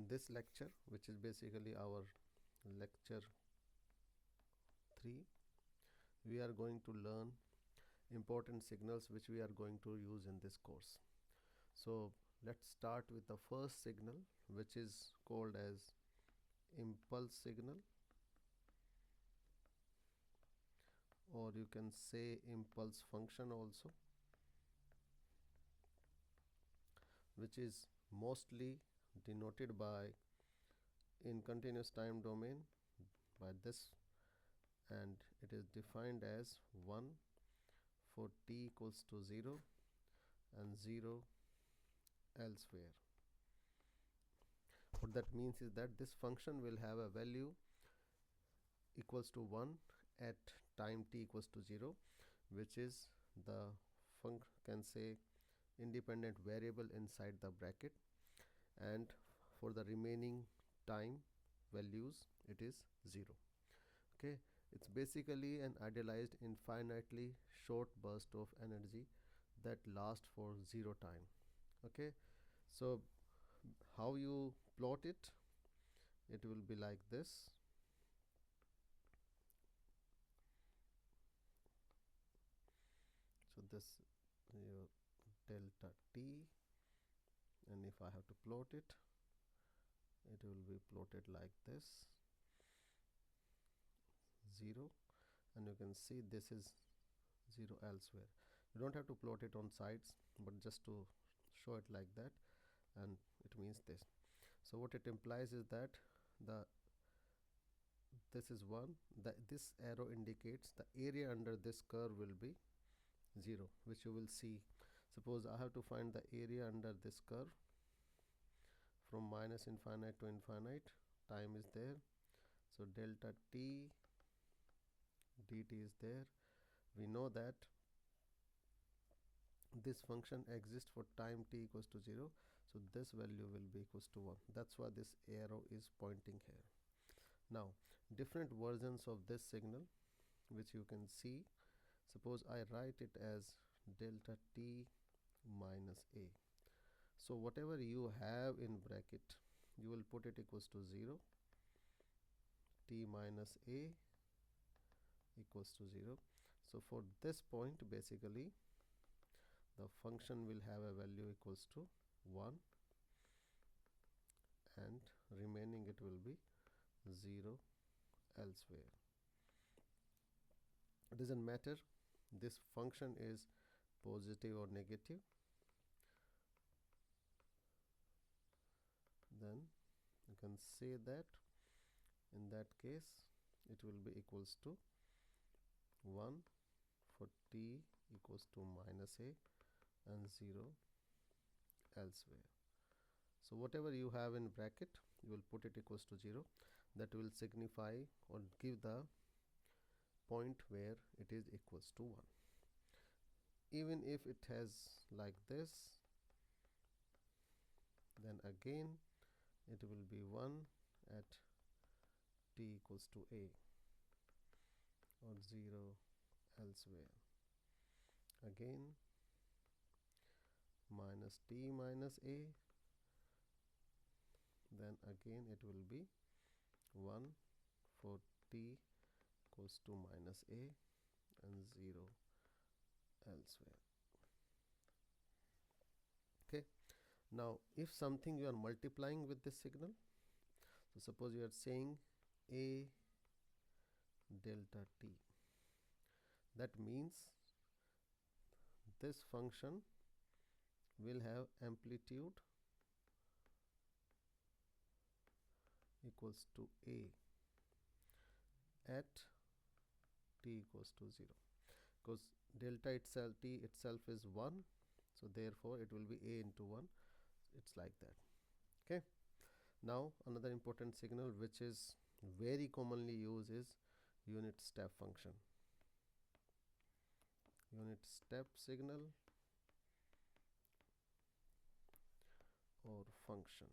In this lecture, which is basically our lecture 3, we are going to learn important signals which we are going to use in this course. So let's start with the first signal, which is called as impulse signal, or you can say impulse function also, which is mostly denoted by in continuous time domain by this, and it is defined as 1 for t equals to 0 and 0 elsewhere. What that means is that this function will have a value equals to 1 at time t equals to 0, which is the can say independent variable inside the bracket, and for the remaining time values it is 0. Okay, it's basically an idealized infinitely short burst of energy that lasts for 0 time. Okay, so how you plot it, it will be like this. So this your delta t, and if I have to plot it, it will be plotted like this, 0, and you can see this is 0 elsewhere. You don't have to plot it on sides, but just to show it like that, and it means this. So what it implies is that this is 1, this arrow indicates the area under this curve will be 0, which you will see. Suppose I have to find the area under this curve from minus infinite to infinite, time is there, so delta t dt is there. We know that this function exists for time t equals to 0, so this value will be equals to 1. That's why this arrow is pointing here. Now different versions of this signal which you can see, suppose I write it as delta t minus a. So whatever you have in bracket, you will put it equals to 0, t minus a equals to 0. So for this point, basically the function will have a value equals to 1, and remaining it will be 0 elsewhere. It doesn't matter this function is positive or negative, then you can say that in that case it will be equals to 1 for t equals to minus a and 0 elsewhere. So whatever you have in bracket, you will put it equals to 0. That will signify or give the point where it is equals to 1. Even if it has like this, then again it will be 1 at t equals to a or 0 elsewhere. Again minus t minus a, then again it will be 1 for t equals to minus a and 0 elsewhere. Okay, now if something you are multiplying with this signal, so suppose you are saying a delta t, that means this function will have amplitude equals to a at t equals to 0, because delta itself, t itself is 1, so therefore it will be a into 1. It's like that. Okay, now another important signal which is very commonly used is unit step function, unit step signal or function.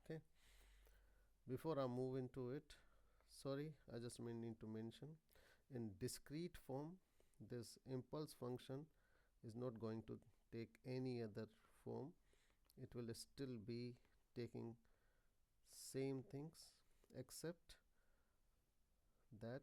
Okay, before I move into it, sorry, I just need to mention, in discrete form this impulse function is not going to take any other form. It will still be taking same things, except that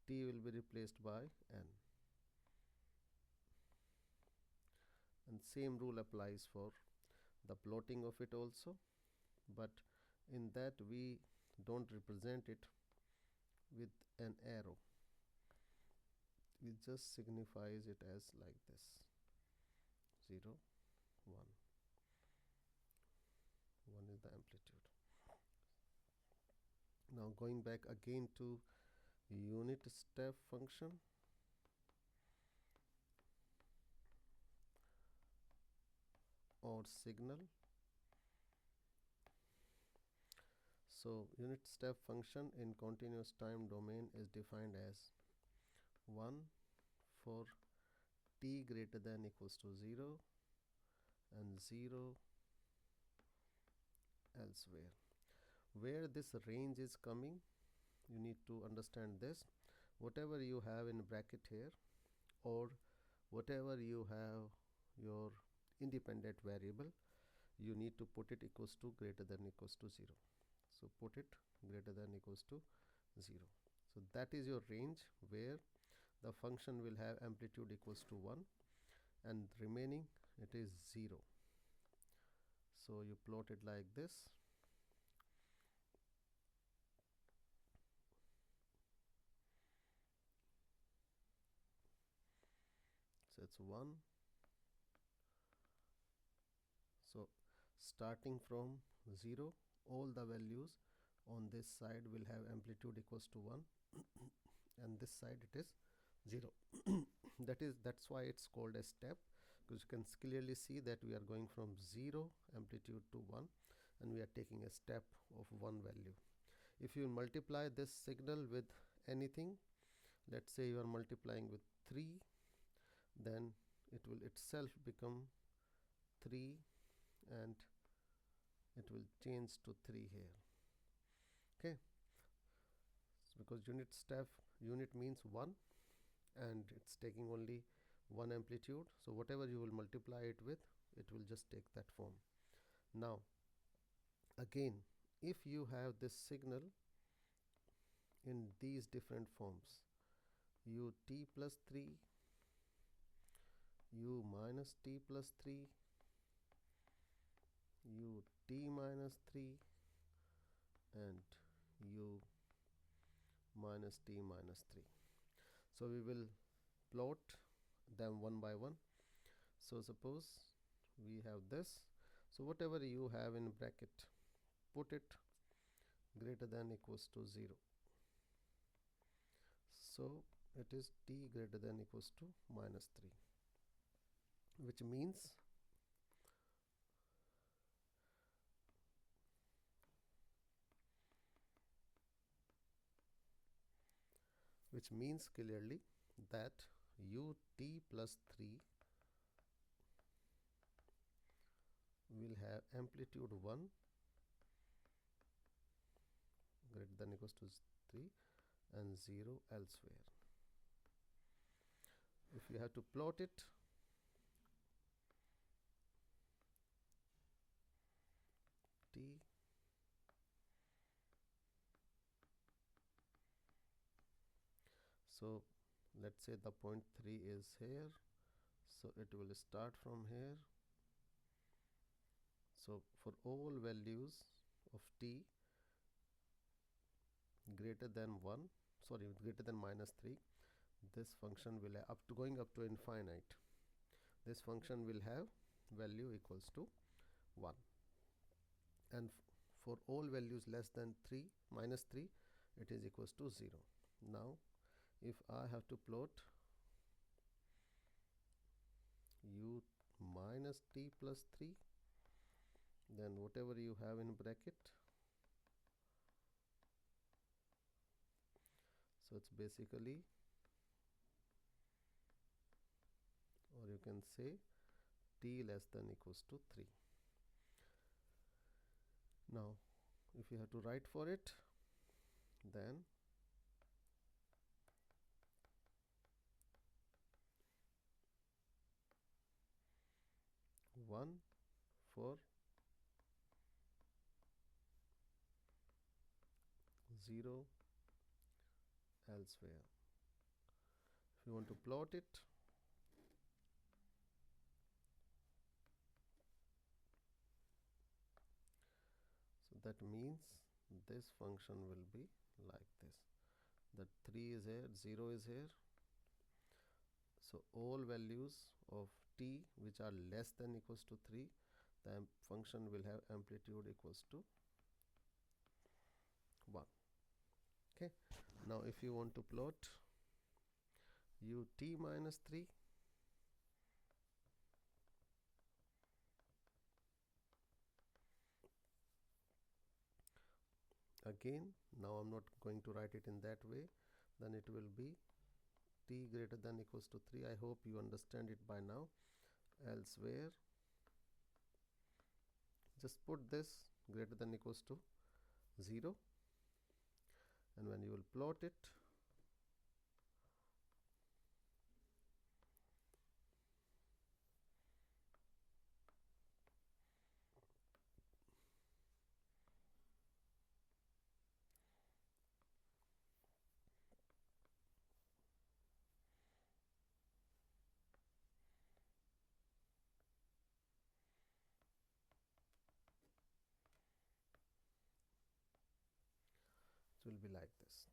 t will be replaced by n, and same rule applies for the plotting of it also, but in that we don't represent it with an arrow, we just signifies it as like this: 0, 1. 1 is the amplitude. Now going back again to unit step function, or signal. So unit step function in continuous time domain is defined as 1 for t greater than equals to 0 and 0 elsewhere. Where this range is coming, you need to understand this: whatever you have in bracket here, or whatever you have your independent variable, you need to put it equals to greater than equals to 0. So put it greater than equals to 0. So that is your range where the function will have amplitude equals to 1 and remaining it is 0. So you plot it like this. So it's 1. So starting from 0, all the values on this side will have amplitude equals to 1 and this side it is 0. That's why it's called a step, because you can clearly see that we are going from 0 amplitude to 1 and we are taking a step of 1 value. If you multiply this signal with anything, let's say you are multiplying with 3, then it will itself become 3 and it will change to 3 here. Okay, so because unit means 1 and it's taking only 1 amplitude, so whatever you will multiply it with, it will just take that form. Now again, if you have this signal in these different forms, u t plus 3, u minus t plus 3, u t minus 3, and u minus t minus 3. So we will plot them one by one. So suppose we have this, so whatever you have in bracket, put it greater than equals to 0. So it is t greater than equals to minus 3, which means clearly that u t plus 3 will have amplitude 1 greater than equals to 3 and 0 elsewhere. If you have to plot it, t so let's say the point 3 is here, so it will start from here. So for all values of t greater than minus 3, this function will have, up to going up to infinite, this function will have value equals to 1, and for all values less than minus 3, it is equals to 0. Now if I have to plot u minus t plus 3, then whatever you have in bracket, so it's basically, or you can say t less than equals to 3. Now if you have to write for it, then 1 for 0 elsewhere. If you want to plot it, so that means this function will be like this, that 3 is here, 0 is here, so all values of t which are less than equals to 3, the function will have amplitude equals to 1. Okay, now if you want to plot ut minus 3, again, now I'm not going to write it in that way, then it will be t greater than equals to 3. I hope you understand it by now. Elsewhere, just put this greater than equals to 0, and when you will plot it, it will be like this.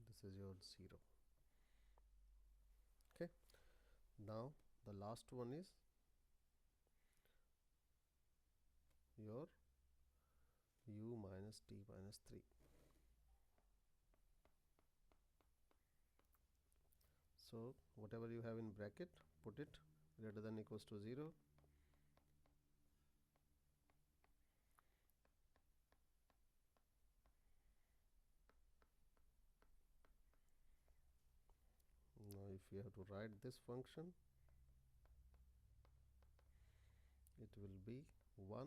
This is your 0. Okay, now the last one is your u minus t minus 3. So whatever you have in bracket, put it greater than equals to 0. Now if you have to write this function, it will be 1 .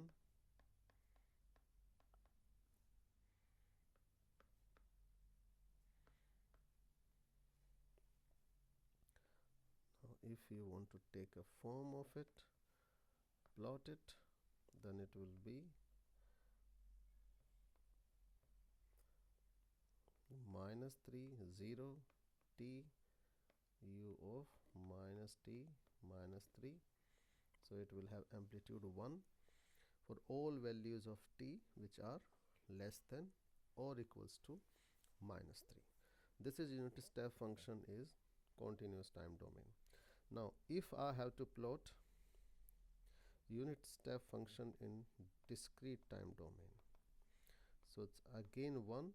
Now if you want to take a form of it, plot it, then it will be minus 3 0 t u of minus t minus 3. So it will have amplitude 1 for all values of t which are less than or equals to minus 3. This is unit step function is continuous time domain. Now if I have to plot unit step function in discrete time domain, so it's again 1.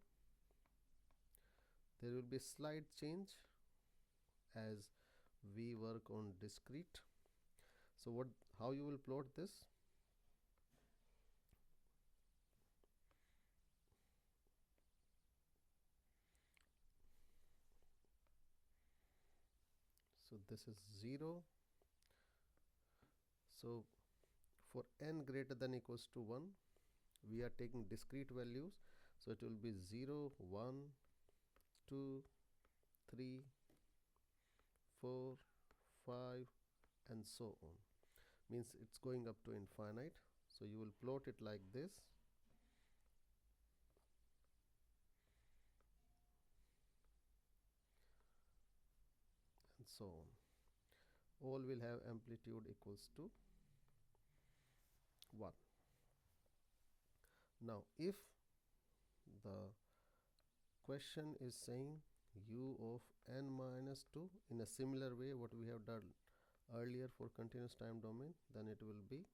There will be slight change as we work on discrete. So how you will plot this? So this is 0. So for n greater than equals to 1, we are taking discrete values. So it will be 0 1 2 3 4 5 and so on, means it's going up to infinite. So you will plot it like this, and so on. All will have amplitude equals to 1. Now if the question is saying u of n minus 2 in a similar way what we have done earlier for continuous time domain, then it will be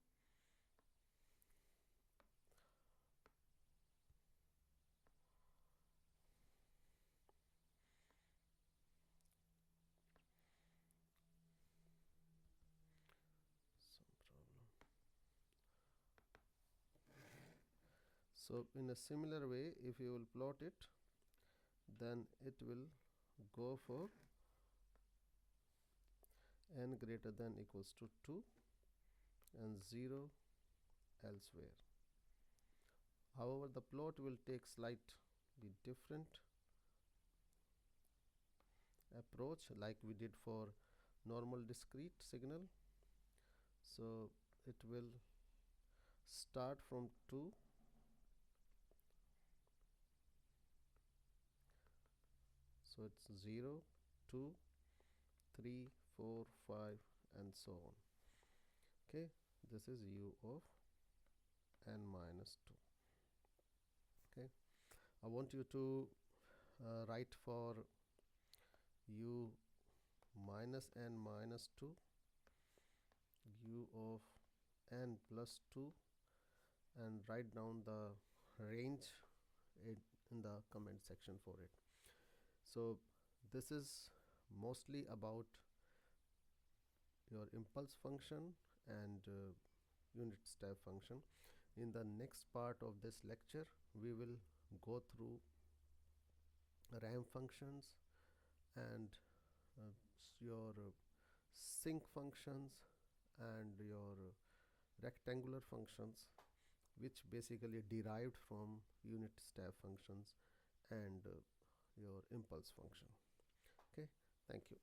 some problem. So in a similar way, if you will plot it, then it will go for n greater than equals to 2 and 0 elsewhere. However, the plot will take slightly different approach like we did for normal discrete signal. So it will start from 2, so it's 0, 2, 3, 4, 5 and so on. Okay, this is u of n minus 2. Okay, I want you to write for u minus n minus 2, u of n plus 2, and write down the range in the comment section for it. So this is mostly about your impulse function and unit step function. In the next part of this lecture we will go through ramp functions and your sinc functions and your rectangular functions, which basically derived from unit step functions and your impulse function. Okay, thank you.